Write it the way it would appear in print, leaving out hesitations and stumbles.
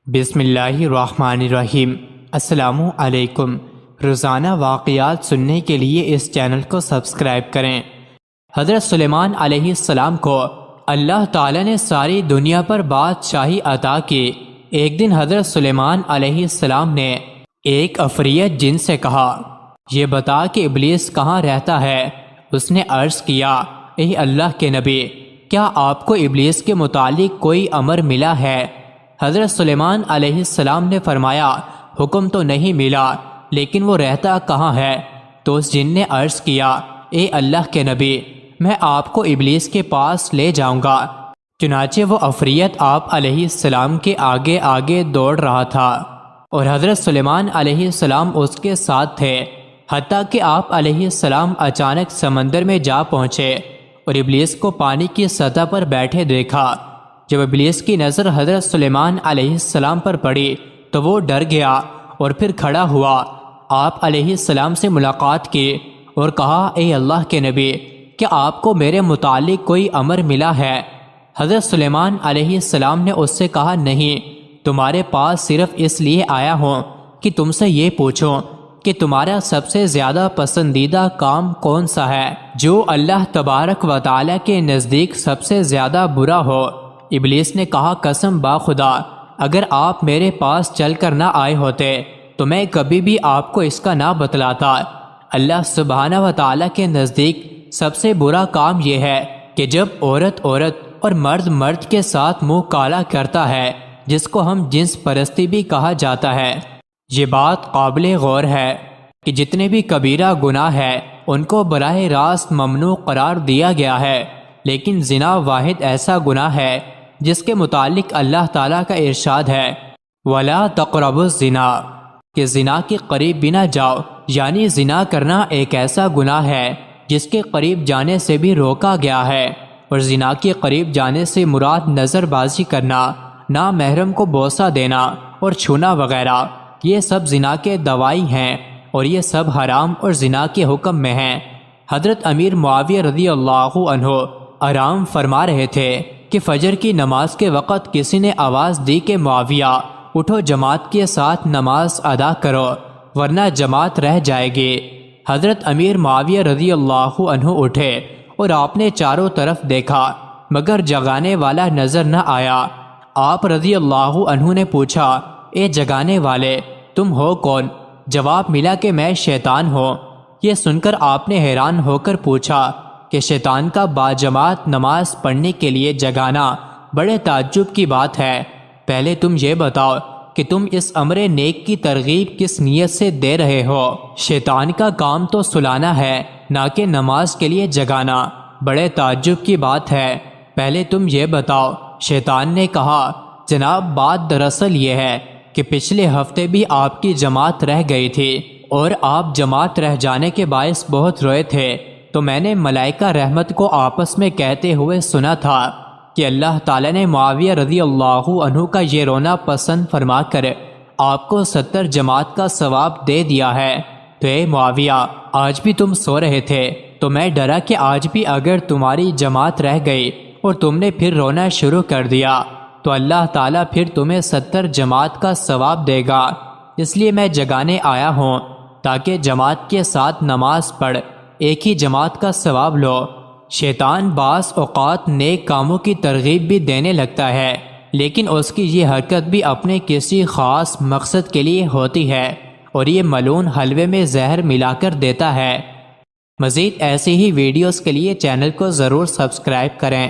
بسم اللہ الرحمن الرحیم۔ السلام علیکم۔ روزانہ واقعات سننے کے لیے اس چینل کو سبسکرائب کریں۔ حضرت سلیمان علیہ السلام کو اللہ تعالی نے ساری دنیا پر بادشاہی عطا کی۔ ایک دن حضرت سلیمان علیہ السلام نے ایک عفریت جن سے کہا، یہ بتا کہ ابلیس کہاں رہتا ہے۔ اس نے عرض کیا، اے اللہ کے نبی، کیا آپ کو ابلیس کے متعلق کوئی امر ملا ہے؟ حضرت سلیمان علیہ السلام نے فرمایا، حکم تو نہیں ملا، لیکن وہ رہتا کہاں ہے؟ تو اس جن نے عرض کیا، اے اللہ کے نبی، میں آپ کو ابلیس کے پاس لے جاؤں گا۔ چنانچہ وہ عفریت آپ علیہ السلام کے آگے آگے دوڑ رہا تھا اور حضرت سلیمان علیہ السلام اس کے ساتھ تھے، حتیٰ کہ آپ علیہ السلام اچانک سمندر میں جا پہنچے اور ابلیس کو پانی کی سطح پر بیٹھے دیکھا۔ جب ابلیس کی نظر حضرت سلیمان علیہ السلام پر پڑی تو وہ ڈر گیا اور پھر کھڑا ہوا، آپ علیہ السلام سے ملاقات کی اور کہا، اے اللہ کے نبی، کیا آپ کو میرے متعلق کوئی امر ملا ہے؟ حضرت سلیمان علیہ السلام نے اس سے کہا، نہیں، تمہارے پاس صرف اس لیے آیا ہوں کہ تم سے یہ پوچھوں کہ تمہارا سب سے زیادہ پسندیدہ کام کون سا ہے جو اللہ تبارک و تعالی کے نزدیک سب سے زیادہ برا ہو۔ ابلیس نے کہا، قسم با خدا، اگر آپ میرے پاس چل کر نہ آئے ہوتے تو میں کبھی بھی آپ کو اس کا نہ بتلاتا۔ اللہ سبحانہ و تعالی کے نزدیک سب سے برا کام یہ ہے کہ جب عورت اور مرد مرد کے ساتھ منہ کالا کرتا ہے، جس کو ہم جنس پرستی بھی کہا جاتا ہے۔ یہ بات قابل غور ہے کہ جتنے بھی کبیرہ گناہ ہیں ان کو براہ راست ممنوع قرار دیا گیا ہے، لیکن زنا واحد ایسا گناہ ہے جس کے متعلق اللہ تعالیٰ کا ارشاد ہے، وَلَا تَقْرَبُوا الزِّنَا، کہ زنا کے قریب بھی نہ جاؤ۔ یعنی زنا کرنا ایک ایسا گناہ ہے جس کے قریب جانے سے بھی روکا گیا ہے، اور زنا کے قریب جانے سے مراد نظر بازی کرنا، نامحرم کو بوسہ دینا اور چھونا وغیرہ، یہ سب زنا کے دوائی ہیں اور یہ سب حرام اور زنا کے حکم میں ہیں۔ حضرت امیر معاویہ رضی اللہ عنہ آرام فرما رہے تھے کہ فجر کی نماز کے وقت کسی نے آواز دی کہ معاویہ، اٹھو، جماعت کے ساتھ نماز ادا کرو ورنہ جماعت رہ جائے گی۔ حضرت امیر معاویہ رضی اللہ عنہ اٹھے اور آپ نے چاروں طرف دیکھا مگر جگانے والا نظر نہ آیا۔ آپ رضی اللہ عنہ نے پوچھا، اے جگانے والے، تم ہو کون؟ جواب ملا کہ میں شیطان ہوں۔ یہ سن کر آپ نے حیران ہو کر پوچھا کہ شیطان کا باجماعت نماز پڑھنے کے لیے جگانا بڑے تعجب کی بات ہے۔ پہلے تم یہ بتاؤ کہ تم اس امر نیک کی ترغیب کس نیت سے دے رہے ہو؟ شیطان کا کام تو سلانا ہے، نہ کہ نماز کے لیے جگانا۔ بڑے تعجب کی بات ہے، پہلے تم یہ بتاؤ۔ شیطان نے کہا، جناب، بات دراصل یہ ہے کہ پچھلے ہفتے بھی آپ کی جماعت رہ گئی تھی اور آپ جماعت رہ جانے کے باعث بہت روئے تھے، تو میں نے ملائکہ رحمت کو آپس میں کہتے ہوئے سنا تھا کہ اللہ تعالی نے معاویہ رضی اللہ عنہ کا یہ رونا پسند فرما کر آپ کو 70 جماعت کا ثواب دے دیا ہے۔ تو اے معاویہ، آج بھی تم سو رہے تھے تو میں ڈرا کہ آج بھی اگر تمہاری جماعت رہ گئی اور تم نے پھر رونا شروع کر دیا تو اللہ تعالیٰ پھر تمہیں 70 جماعت کا ثواب دے گا، اس لیے میں جگانے آیا ہوں تاکہ جماعت کے ساتھ نماز پڑھ ایک ہی جماعت کا ثواب لو۔ شیطان بعض اوقات نیک کاموں کی ترغیب بھی دینے لگتا ہے، لیکن اس کی یہ حرکت بھی اپنے کسی خاص مقصد کے لیے ہوتی ہے، اور یہ ملعون حلوے میں زہر ملا کر دیتا ہے۔ مزید ایسی ہی ویڈیوز کے لیے چینل کو ضرور سبسکرائب کریں۔